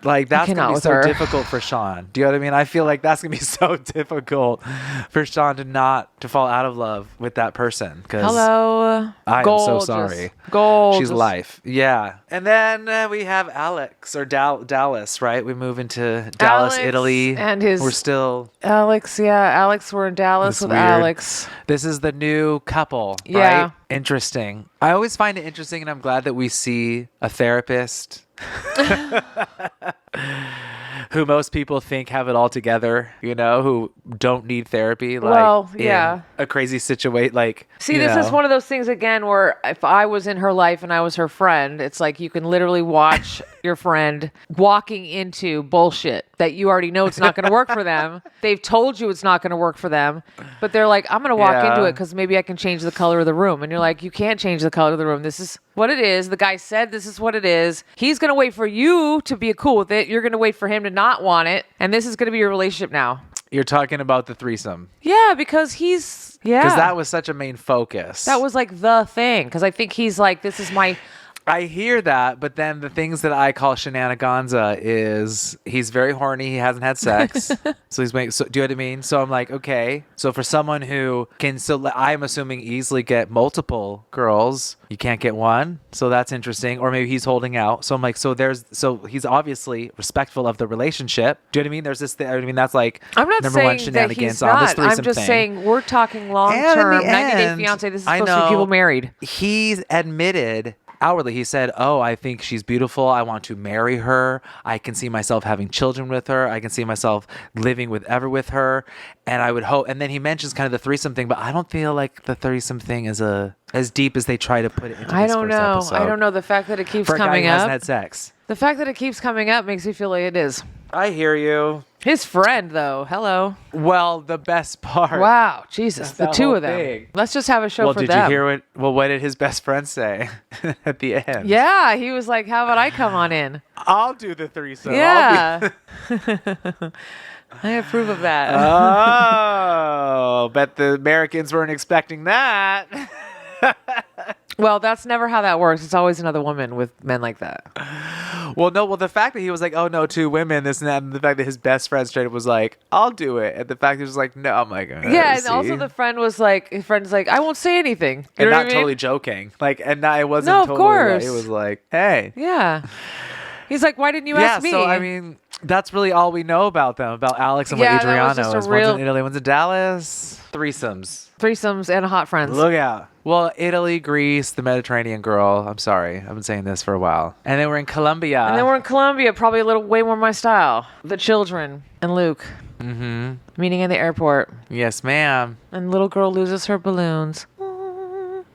Like that's cannot gonna be with so her. difficult for Sean. Do you know what I mean? I feel like that's gonna be so difficult for Sean to fall out of love with that person. Hello. I am so sorry. Gorgeous. She's life. Yeah. And then we have Alex or Dallas, right? We move into Dallas, Alex Italy. and his- We're still. Alex, yeah. Alex, we're in Dallas It's with weird. Alex. This is the new couple, Yeah. right? Interesting. I always find it interesting, and I'm glad that we see a therapist who most people think have it all together, you know, who don't need therapy. Like, Well, in yeah. a crazy situation. Like, See, you this is know. one of those things again where if I was in her life and I was her friend, it's like you can literally watch your friend walking into bullshit that you already know it's not going to work for them. They've told you it's not going to work for them, but they're like, I'm going to walk Yeah. into it because maybe I can change the color of the room. And you're like, you can't change the color of the room. This is what it is. The guy said this is what it is. He's going to wait for you to be cool with it. You're going to wait for him to not want it. And this is going to be your relationship now. You're talking about the threesome. Yeah, because he's, yeah. Because that was such a main focus. That was like the thing. Because I think he's like, this is my... I hear that, but then the things that I call shenaniganza is he's very horny. He hasn't had sex. So he's making, so do you know what I mean? So I'm like, okay. So for someone who can, so I'm assuming easily get multiple girls, you can't get one. So that's interesting. Or maybe he's holding out. So I'm like, so he's obviously respectful of the relationship. Do you know what I mean? There's this thing. I mean, that's like I'm not number one saying that shenanigans he's on this not. threesome I'm just thing. saying we're talking long And in term, the 90-day end, fiance. This is I supposed to be know people married. He's admitted outwardly, he said, oh, I think she's beautiful. I want to marry her. I can see myself having children with her. I can see myself living with her. And I would hope. And then he mentions kind of the threesome thing, but I don't feel like the threesome thing is as deep as they try to put it into I this don't first know. episode. I don't know. The fact that it keeps For a guy coming who hasn't up. had sex. The fact that it keeps coming up makes me feel like it is. I hear you. His friend, though. Hello. Well, the best part. Wow. Jesus. That's The that two whole of them. thing. Let's just have a show Well, for did them. you hear what did his best friend say at the end? Yeah. He was like, how about I come on in? I'll do the threesome. Yeah. I approve of that. Oh, bet the Americans weren't expecting that. Well, that's never how that works. It's always another woman with men like that. Well, no. Well, the fact that he was like, "Oh no, 2 women," this and that, and the fact that his best friend straight up was like, "I'll do it," and the fact that he was like, "No," I'm like, yeah. And see? also the friend was like, "I won't say anything," and not totally joking. Like, and not, it wasn't. No, of totally course. It was like, "Hey." Yeah. He's like, "Why didn't you ask me?" So I mean, that's really all we know about them, about Alex and what Adriano is. One's in Italy, one's in Dallas. Threesomes and hot friends. Look out. Well, Italy, Greece, the Mediterranean girl. I'm sorry. I've been saying this for a while. And then we're in Colombia. Probably a little way more my style. The children and Luke. Mm-hmm. Meeting in the airport. Yes, ma'am. And little girl loses her balloons.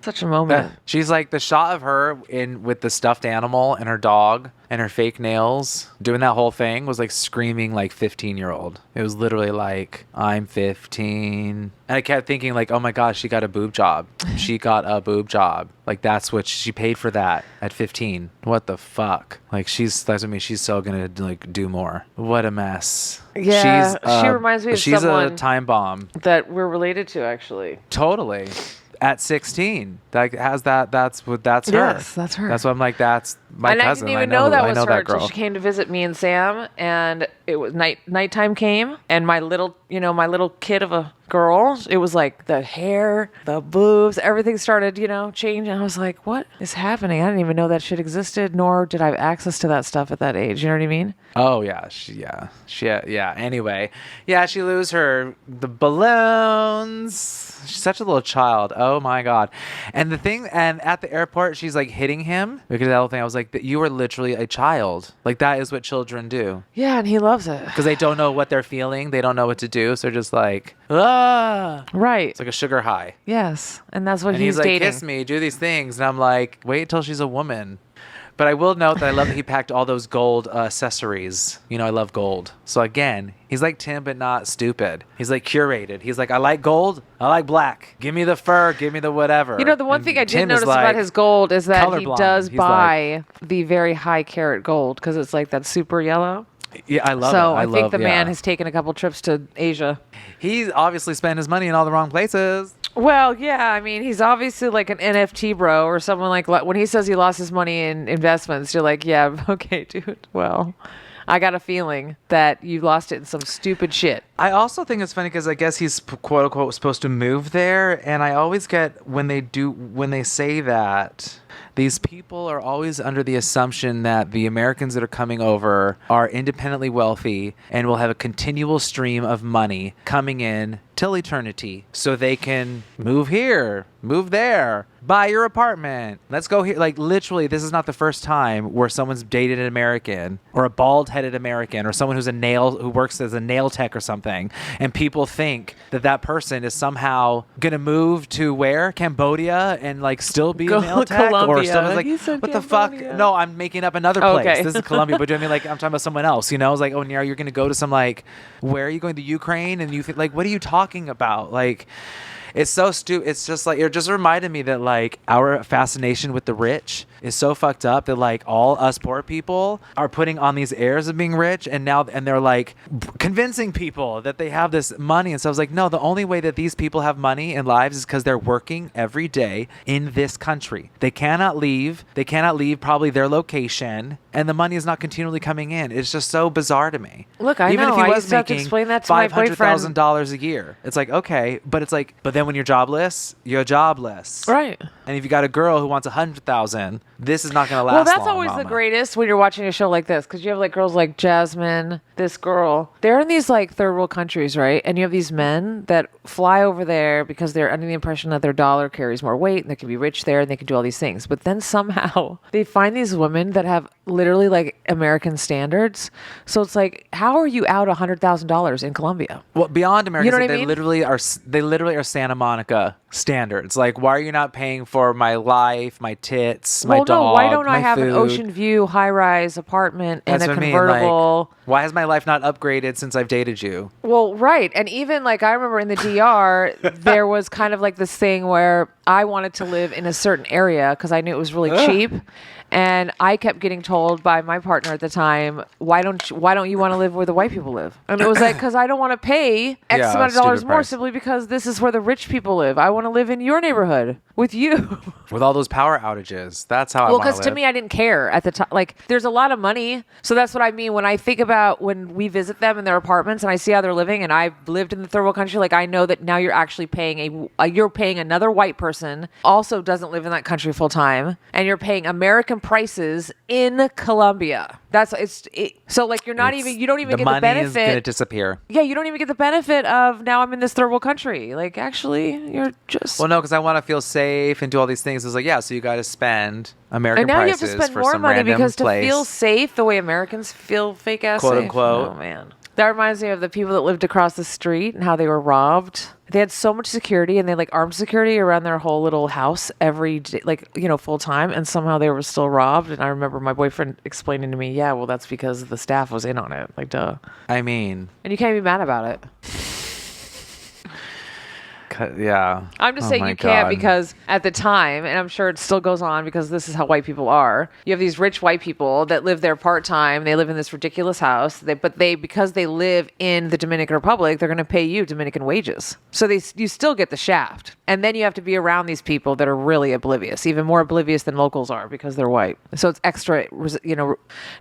Such a moment. She's like the shot of her in with the stuffed animal and her dog and her fake nails doing that whole thing was like screaming like 15-year-old. It was literally like, I'm 15. And I kept thinking like, oh my gosh, she got a boob job. She got a boob job. Like that's what she paid for that at 15. What the fuck? Like that's what I mean. She's so gonna like do more. What a mess. Yeah. She reminds me of someone. She's a time bomb. That we're related to actually. Totally. At 16, that has that's her. Yes, that's her. That's what I'm like. That's my cousin. I didn't even know that was her until she came to visit me and Sam, and it was nighttime came, and my little kid of a girl. It was like the hair, the boobs, everything started changing. I was like, what is happening? I didn't even know that shit existed, nor did I have access to that stuff at that age. You know what I mean? Oh yeah, yeah. Anyway, yeah, she lose the balloons. She's such a little child. Oh my god. And at the airport, she's like hitting him because that whole thing. I was like, you are literally a child. Like that is what children do. Yeah, and he loves it because they don't know what they're feeling. They don't know what to do, so they're just like, ah. Right. It's like a sugar high. Yes, and that's what and he's like, dating. Kiss me, do these things, and I'm like, wait till she's a woman. But I will note that I love that he packed all those gold accessories. I love gold. So again, he's like Tim, but not stupid. He's like curated. He's like, I like gold. I like black. Give me the fur. Give me the whatever. The one thing I did notice about his gold is that he does buy the very high carat gold because it's like that super yellow. Yeah, I love it. So I think the man has taken a couple trips to Asia. He's obviously spent his money in all the wrong places. Well, yeah, I mean, he's obviously like an NFT bro or someone like when he says he lost his money in investments, you're like, yeah, okay, dude. Well, I got a feeling that you lost it in some stupid shit. I also think it's funny because I guess he's quote unquote supposed to move there. And I always get when they say that, these people are always under the assumption that the Americans that are coming over are independently wealthy and will have a continual stream of money coming in till eternity so they can move here, move there, buy your apartment. Let's go here. Like literally, this is not the first time where someone's dated an American or a bald-headed American or someone who works as a nail tech or something. And people think that person is somehow going to move to where? Cambodia and like still be a nail tech? Colombia. Or someone's like, what the fuck? No, I'm making up another place. Okay. This is Colombia. But do you know what I mean? Like I'm talking about someone else, I was like, oh, now you're going to go to some like, where are you going to Ukraine? And you think like, what are you talking about? Like, it's so stupid. It's just like, it just reminded me that like our fascination with the rich is so fucked up that like all us poor people are putting on these airs of being rich and they're like convincing people that they have this money. And so I was like, no, the only way that these people have money and lives is because they're working every day in this country. They cannot leave. They cannot leave probably their location, and the money is not continually coming in. It's just so bizarre to me. Look, I Even know. if he I was used to have to making explain that to my boyfriend. $500,000 a year, it's like, okay, but it's like, but then when you're jobless, you're jobless. Right. And if you got a girl who wants 100,000, this is not going to last. Well, that's long, always mama. the greatest when you're watching a show like this, because you have like girls like Jasmine, this girl. They're in these like third world countries, right? And you have these men that fly over there because they're under the impression that their dollar carries more weight and they can be rich there and they can do all these things. But then somehow they find these women that have literally like American standards. So it's like, how are you out $100,000 in Colombia? Well, beyond America, You know what I mean? they literally are Santa Monica standards. Like, why are you not paying for my life, my tits, my dog, no, why don't I have food? an ocean view, high rise apartment and That's a what I mean, convertible? like, why has my life not upgraded since I've dated you? Well, right. And even like I remember in the DR, there was kind of like this thing where I wanted to live in a certain area because I knew it was really cheap. And I kept getting told by my partner at the time, why don't you want to live where the white people live? And it was like, because I don't want to pay X amount of dollars more simply because this is where the rich people live. I want to live in your neighborhood with you. With all those power outages. That's how I want to live. Well, because to me, I didn't care at the time. Like, there's a lot of money. So that's what I mean when I think about when we visit them in their apartments and I see how they're living, and I've lived in the third world country, like I know that now you're actually paying you're paying another white person, also doesn't live in that country full time, and you're paying American prices in Colombia. So like you don't even get the benefit. The money is going to disappear. Yeah, you don't even get the benefit of now I'm in this third world country. Like, actually, you're just... Well, no, because I want to feel safe and do all these things. It's like, yeah, so you got to spend American prices. And now you have to spend more money because to feel safe the way Americans feel fake ass quote safe. unquote. Oh, man. That reminds me of the people that lived across the street and how they were robbed. They had so much security, and they like armed security around their whole little house every day, like, full time, and somehow they were still robbed. And I remember my boyfriend explaining to me, yeah, well, that's because the staff was in on it. Like, duh. I mean. And you can't be mad about it. Yeah. I'm just saying you can't because at the time, and I'm sure it still goes on because this is how white people are. You have these rich white people that live there part-time. They live in this ridiculous house. Because they live in the Dominican Republic, they're going to pay you Dominican wages. So you still get the shaft. And then you have to be around these people that are really oblivious, even more oblivious than locals are because they're white. So it's extra,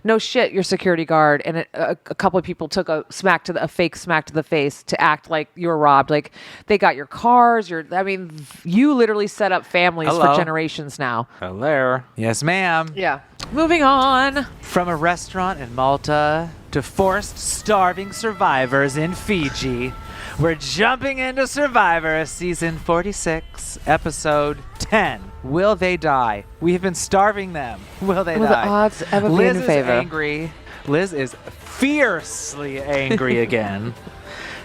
no shit, your security guard and a couple of people took a fake smack to the face to act like you were robbed. Like, they got your cars, you literally set up families for generations now. Hello. Yes, ma'am. Yeah. Moving on. From a restaurant in Malta to forced starving survivors in Fiji, we're jumping into Survivor Season 46, Episode 10. Will they die? We have been starving them. Will they die? The odds ever be in favor? Liz is angry. Liz is fiercely angry again.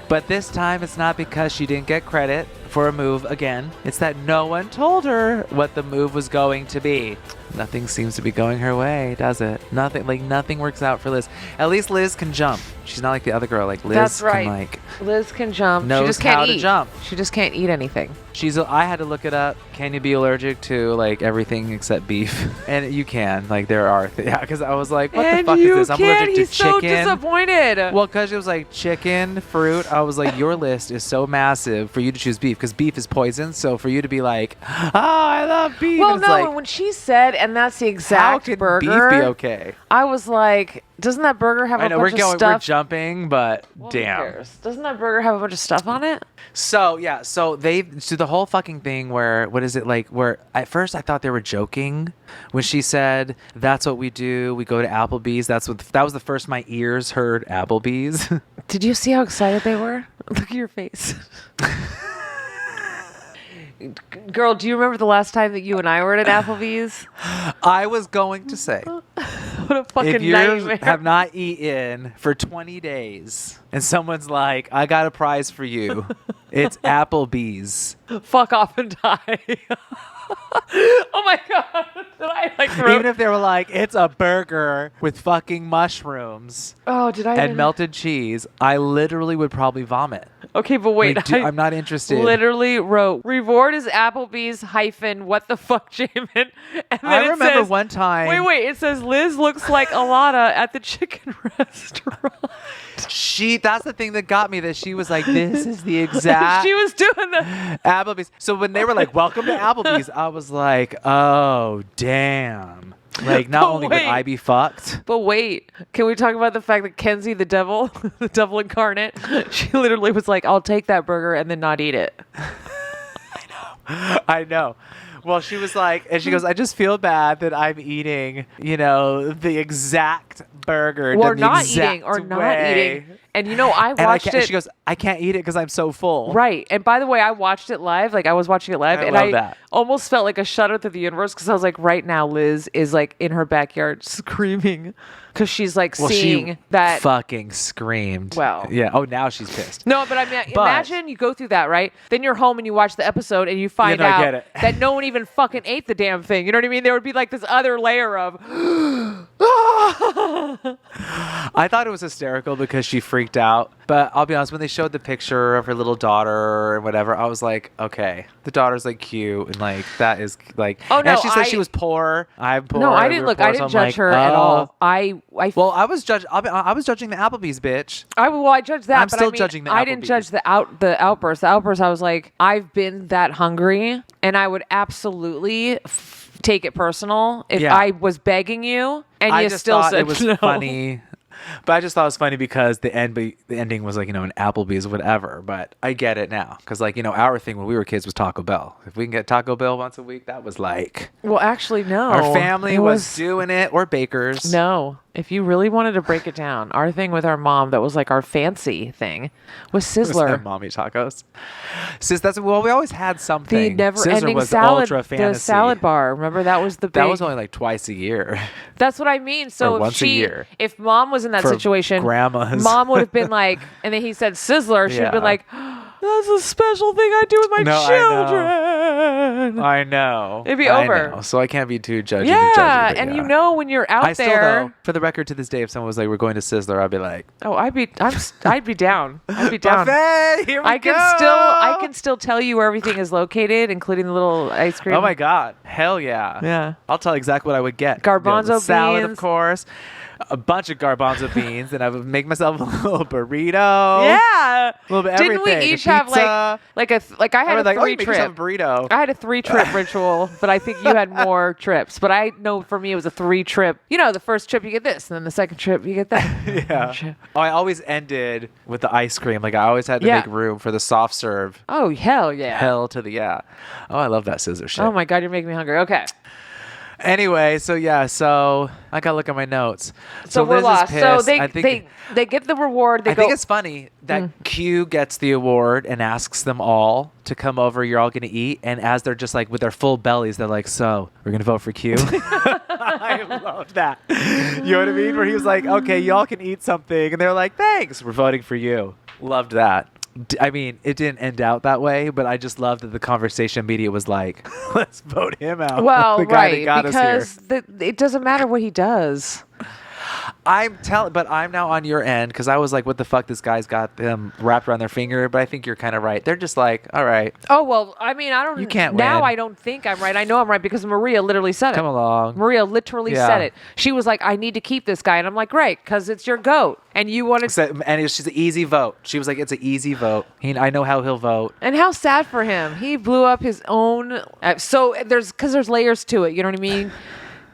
But this time it's not because she didn't get credit for a move again. It's that no one told her what the move was going to be. Nothing seems to be going her way, does it? Nothing works out for Liz. At least Liz can jump. She's not like the other girl. Like Liz That's right. can Liz can jump. Knows she just can't how eat. to jump. She just can't eat anything. I had to look it up. Can you be allergic to like everything except beef? And you can. Like there are. Because I was like, what the fuck is this? I'm allergic to chicken. He's so disappointed. Well, because it was like chicken, fruit. I was like, your list is so massive for you to choose beef because beef is poison. So for you to be like, I love beef. Well, no. When she said, and that's the exact burger. Beef be okay? I was like, doesn't that burger have a bunch of stuff? We're jumping, but damn. Who cares? Doesn't that burger have a bunch of stuff on it? So yeah, so they do the whole fucking thing where where at first I thought they were joking when she said that's what we do. We go to Applebee's. That was the first my ears heard Applebee's. Did you see how excited they were? Look at your face. Girl, do you remember the last time that you and I were at Applebee's? I was going to say, what a fucking if you nightmare. have not eaten for 20 days and someone's like, I got a prize for you, it's Applebee's. Fuck off and die. Oh my God. Did I Even if they were like, it's a burger with fucking mushrooms and melted cheese, I literally would probably vomit. Okay, but wait. I'm not interested. Literally wrote, reward is Applebee's – what the fuck, Jamin? And then I remember one time. Wait. It says Liz looks like Alana at the chicken restaurant. That's the thing that got me, that she was like, this is the exact. She was doing the Applebee's. So when they were like, welcome to Applebee's, I was like, oh, damn. Like, not only would I be fucked. But wait, can we talk about the fact that Kenzie, the devil, the devil incarnate, she literally was like, I'll take that burger and then not eat it. I know. Well, she was like, and she goes, I just feel bad that I'm eating, the exact burger. Or not eating. And I watched it. She goes, I can't eat it because I'm so full. Right. And by the way, I watched it live. Like, I was watching it live. I almost felt like a shudder through the universe because I was like, right now, Liz is like in her backyard screaming because she's like seeing that. Fucking screamed. Well. Yeah. Oh, now she's pissed. No, but I mean, imagine you go through that, right? Then you're home and you watch the episode and you find out that no one even fucking ate the damn thing. You know what I mean? There would be like this other layer of. I thought it was hysterical because she freaked out. But I'll be honest, when they showed the picture of her little daughter or whatever, I was like, okay, the daughter's like cute and like that is like. Oh no, and she said she was poor. I'm poor. No, I didn't look. I didn't judge her at all. Well, I was judging the Applebee's bitch. I judged that. I'm but still judging the Applebee's. I didn't judge the outburst. The outburst, I was like, I've been that hungry, and I would absolutely take it personal if I was begging you and you still said it was no. funny. But I just thought it was funny because the ending was like, an Applebee's or whatever. But I get it now. Because, like, our thing when we were kids was Taco Bell. If we can get Taco Bell once a week, that was like... Well, actually, no. Our family was doing it, or Baker's. No. If you really wanted to break it down, our thing with our mom that was like our fancy thing was Sizzler. Was mommy tacos. We always had something. The never-ending salad, the salad bar. Remember, that was the big... That was only like twice a year. That's what I mean. So or once a year. If mom was in that situation, grandmas. Mom would have been like, and then he said Sizzler, she'd have been like, that's a special thing I do with my children. I know. It'd be over. So I can't be too judgy. Yeah, and when you're out there. Still, though, for the record, to this day, if someone was like, "We're going to Sizzler," I'd be like, "Oh, I'd be down. I'd be down. Buffet, here we go. I can still tell you where everything is located, including the little ice cream. Oh my god, hell yeah, yeah. I'll tell you exactly what I would get. Garbanzo salad, beans. of course. A bunch of garbanzo beans, and I would make myself a little burrito. Yeah, a little bit Didn't everything. we each have I had a 3-trip burrito? I had a 3-trip ritual, but I think you had more trips. But I know for me it was a 3-trip. The first trip you get this, and then the second trip you get that. Yeah. Oh, I always ended with the ice cream. Like I always had to make room for the soft serve. Oh hell yeah! Hell to the yeah. Oh, I love that scissor shit. Oh my god, you're making me hungry. Okay. Anyway, so I gotta look at my notes. So we're Liz lost. Is so pissed. they get the reward. I think it's funny that Q gets the award and asks them all to come over. You're all gonna eat, and as they're just like with their full bellies, they're like, "So we're gonna vote for Q." I love that. You know what I mean? Where he was like, "Okay, y'all can eat something," and they're like, "Thanks, we're voting for you." Loved that. I mean, it didn't end out that way, but I just loved that the conversation media was like, let's vote him out. Well, the guy that got us here. It doesn't matter what he does. But I'm now on your end because I was like, what the fuck? This guy's got them wrapped around their finger. But I think you're kind of right. They're just like, all right. Oh, well, I mean, I don't. You can't now win. I don't think I'm right. I know I'm right because Maria literally said it. Come along. Maria literally said it. She was like, I need to keep this guy. And I'm like, great, because it's your goat. And you wanted and it's just an easy vote. She was like, it's an easy vote. I know how he'll vote. And how sad for him. He blew up his own. So there's layers to it. You know what I mean?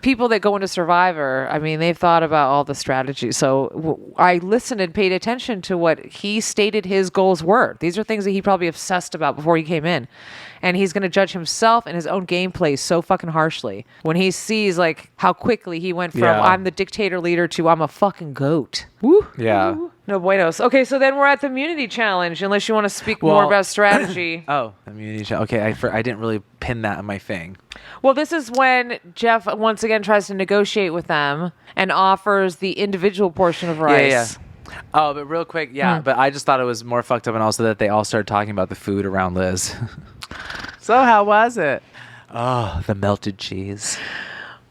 People that go into Survivor, I mean, they've thought about all the strategies. So I listened and paid attention to what he stated his goals were. These are things that he probably obsessed about before he came in. And he's going to judge himself and his own gameplay so fucking harshly when he sees like how quickly he went from I'm the dictator leader to I'm a fucking goat. Woo. Yeah. Woo. No buenos. Okay, so then we're at the immunity challenge, unless you want to speak more about strategy. Oh, immunity challenge. Okay, I didn't really pin that in my thing. Well, this is when Jeff once again tries to negotiate with them and offers the individual portion of rice. Yeah. Oh, but real quick, but I just thought it was more fucked up, and also that they all started talking about the food around Liz. So how was it? Oh, the melted cheese.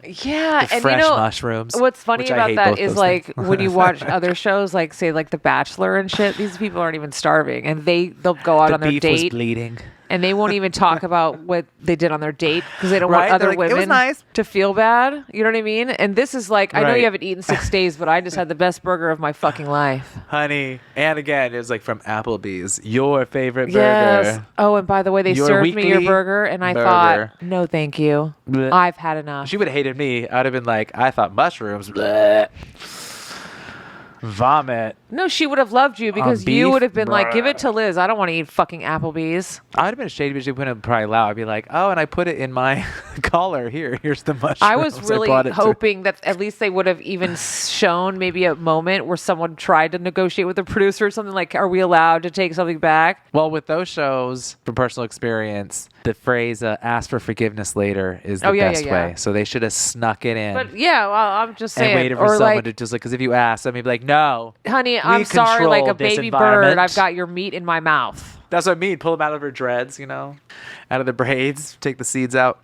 Yeah, the and fresh mushrooms. What's funny about that is like when you watch other shows, like say like The Bachelor and shit. These people aren't even starving, and they'll go out on their date. date. Was bleeding. And they won't even talk about what they did on their date because they don't want other women to feel bad. You know what I mean? And this is like, I know you haven't eaten 6 days, but I just had the best burger of my fucking life. Honey. And again, it was like from Applebee's. Your favorite burger. Yes. Oh, and by the way, they served me your burger, and I thought, no, thank you. Blech. I've had enough. She would have hated me. I would have been like, I thought mushrooms. Blech. Vomit. No, she would have loved you because you would have been like, give it to Liz. I don't want to eat fucking Applebee's. I would have been shady, but she wouldn't have probably loud. I'd be like, oh, and I put it in my collar. Here's the mushrooms. I was really hoping that at least they would have even shown maybe a moment where someone tried to negotiate with the producer or something like, are we allowed to take something back? Well, with those shows, from personal experience, the phrase ask for forgiveness later is the best way. So they should have snuck it in. But yeah, well, I'm just saying. And waited for someone to just like, because if you ask, somebody be like, no. Honey, I'm sorry, like a baby bird, I've got your meat in my mouth. That's what I mean. Pull them out of her dreads, out of the braids, take the seeds out.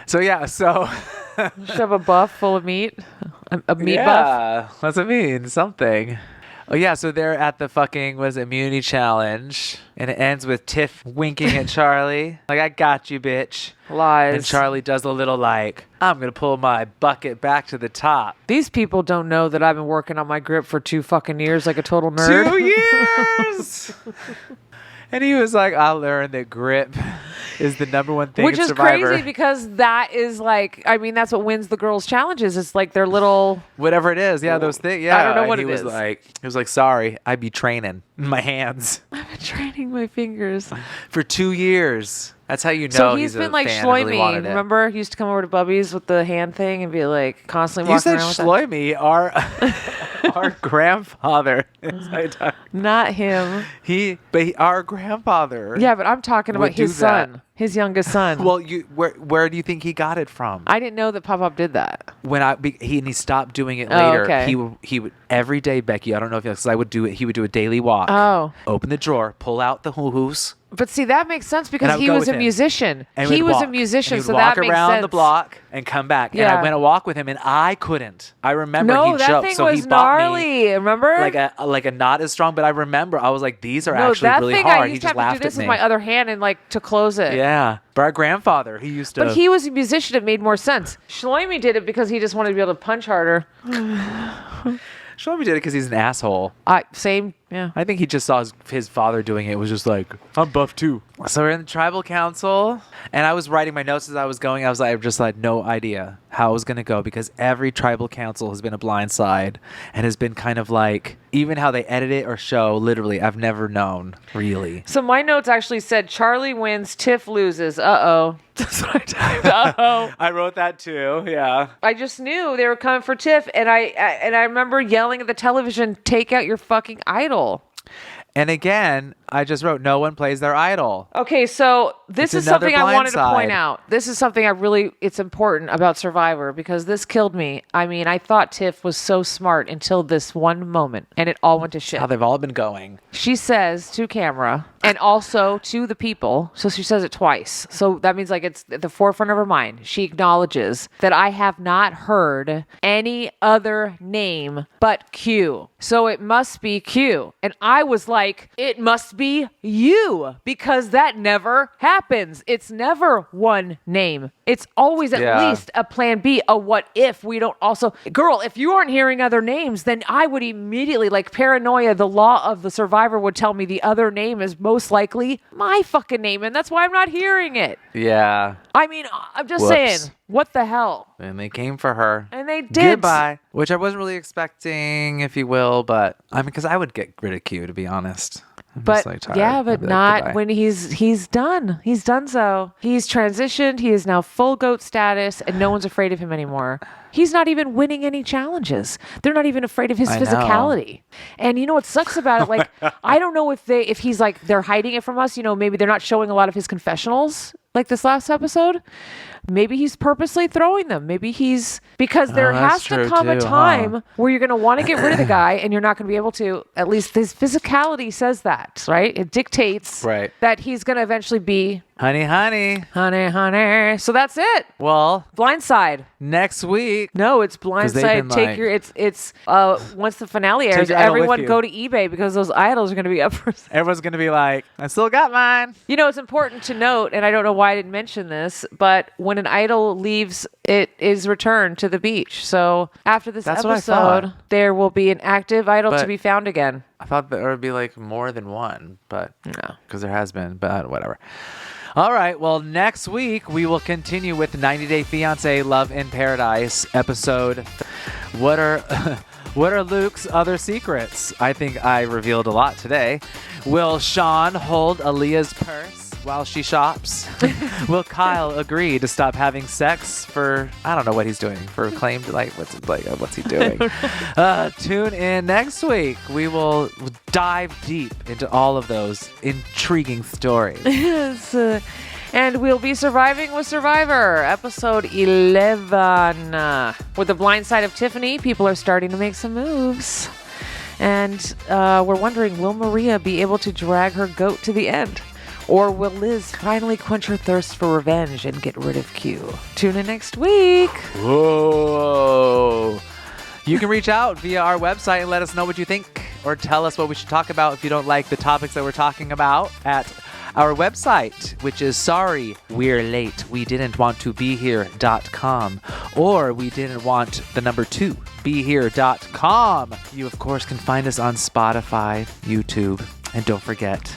So, yeah, Shove a buff full of meat. A meat buff? Yeah, that's what I mean. Something. Oh, yeah, so they're at the fucking, what is it, immunity challenge. And it ends with Tiff winking at Charlie. Like, I got you, bitch. Lies. And Charlie does a little like, I'm going to pull my bucket back to the top. These people don't know that I've been working on my grip for 2 fucking years like a total nerd. 2 years! And he was like, I learned that grip is the number one thing Which in is Survivor. crazy because that is like, I mean, that's what wins the girls' challenges. It's like their little... Whatever it is. Yeah, those things. Yeah. I don't know what and it is. He was like, sorry, I be training my hands I've been training my fingers. for 2 years. That's how you know So he's been a like fan and really Shloimi. wanted it. Remember? He used to come over to Bubby's with the hand thing and be like constantly You walking said around with that. Shloimi, our grandfather. Not him. Our grandfather. Yeah, but I'm talking would about his do that. son. His youngest son. Well, where do you think he got it from? I didn't know that Pop did that. When he stopped doing it Oh, later. okay. He would every day, Becky. I don't know if because I would do it. He would do a daily walk. Oh. Open the drawer, pull out the hoo-hoos. But see, that makes sense And because I would he go was with a him. musician. And He we'd was walk. a musician, And he so would that walk makes around sense. the block and come back. And Yeah. I went a walk with him, and I couldn't. I remember No, he that joked, thing so was he bought gnarly. me Remember? like a not as strong. But I remember I was like, these are no, actually that really thing hard. I He used to just have to do laughed this at with me. my other hand and like to close it. Yeah, but our grandfather, he used to. But he was a musician. It made more sense. Shloimi did it because he just wanted to be able to punch harder. Shlomi did it because he's an asshole. Same. Yeah. I think he just saw his father doing it. It was just like, I'm buff too. So we're in the tribal council, and I was writing my notes as I was going. I just had no idea how it was going to go because every tribal council has been a blind side and has been kind of like, even how they edit it or show, literally, I've never known, really. So my notes actually said Charlie wins, Tiff loses. Uh-oh. That's what I typed. Uh-oh. I wrote that too, yeah. I just knew they were coming for Tiff, and I remember yelling at the television, "Take out your fucking idol." And again, I just wrote, no one plays their idol. Okay, so this It's is something another I wanted to blind point side. out. This is something it's important about Survivor because this killed me. I mean, I thought Tiff was so smart until this one moment, and it all went to shit. How they've all been going. She says to camera and also to the people, so she says it twice. So that means like it's at the forefront of her mind. She acknowledges that I have not heard any other name but Q. So it must be Q. And I was like, it must be you because that never happens. It's never one name. It's always at Yeah. least a plan B, a what if we don't also... Girl, if you aren't hearing other names, then I would immediately, like paranoia, the law of the survivor would tell me the other name is most likely my fucking name, and that's why I'm not hearing it. Yeah. I mean, I'm just Whoops. saying, what the hell? And they came for her. And they did. Goodbye. Which I wasn't really expecting, if you will, but I mean, because I would get rid of Q, to be honest. I'm But just, like, tired. yeah, I'd but be like, not goodbye. when he's done. He's done so. He's transitioned. He is now full goat status, and no one's afraid of him anymore. He's not even winning any challenges. They're not even afraid of his I know. physicality. And you know what sucks about it? Like, I don't know if he's like they're hiding it from us. You know, maybe they're not showing a lot of his confessionals like this last episode. Maybe he's purposely throwing them. Maybe he's because there has that's to true come a too, huh? time where you're going to want to get rid of the guy and you're not going to be able to. At least his physicality says that, right? It dictates Right. that he's going to eventually be Honey, honey. honey. So that's it. Well, Blindside. next week. No, it's they've blindside. been Take like- your once the finale airs, your idol with everyone you. go to eBay because those idols are going to be up for sale. Everyone's going to be like, I still got mine. You know, it's important to note, and I don't know why I didn't mention this, but when an idol leaves, it is returned to the beach. So after this That's what I episode, thought. there will be an active idol to But- be found again. I thought there would be like more than one, but No. because there has been, but whatever. All right. Well, next week we will continue with 90 Day Fiance Love in Paradise episode. What are Luke's other secrets? I think I revealed a lot today. Will Sean hold Aaliyah's purse while she shops? Will Kyle agree to stop having sex for, I don't know what he's doing, for claimed, what's he doing? Tune in next week. We will dive deep into all of those intriguing stories. Yes. And we'll be surviving with Survivor, episode 11. With the blind side of Tiffany, people are starting to make some moves. And we're wondering, will Maria be able to drag her goat to the end? Or will Liz finally quench her thirst for revenge and get rid of Q? Tune in next week. Whoa. You can reach out via our website and let us know what you think, or tell us what we should talk about if you don't like the topics that we're talking about at our website, which is sorry we're late, we didn't want to be here.com, or we didn't want the number 2 be here.com. You of course can find us on Spotify, YouTube, and don't forget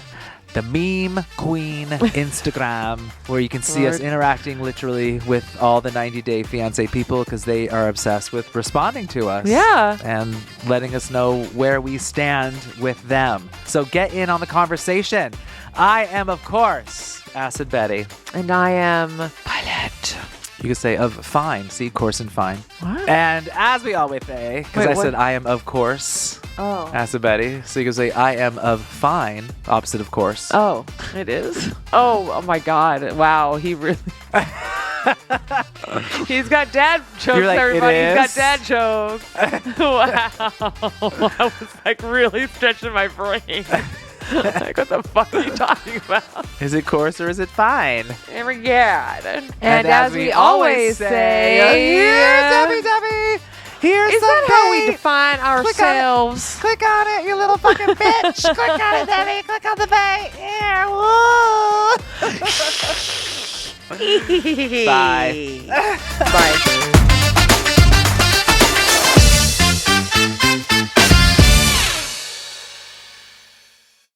the Meme Queen Instagram, where you can see us interacting literally with all the 90-Day Fiance people, because they are obsessed with responding to us. Yeah. And letting us know where we stand with them. So get in on the conversation. I am, of course, Acid Betty. And I am Violet. You could say of fine. See, course and fine. What? And as we always say, because I said I am of course. Oh. Acid Betty. So you can say I am of fine, opposite of course. Oh, it is? Oh my God. Wow. He really... He's got dad jokes, like, everybody. it He's is? got dad jokes. Wow. I was like really stretching my brain. Like, what the fuck are you talking about? Is it coarse or is it fine? Oh my God. And as we always say, here's Debbie Debbie. Here's is the that how we bait. define ourselves? Click on it, you little fucking bitch. Click on it, Debbie. Click on the bait. Yeah, woo. Bye. Bye.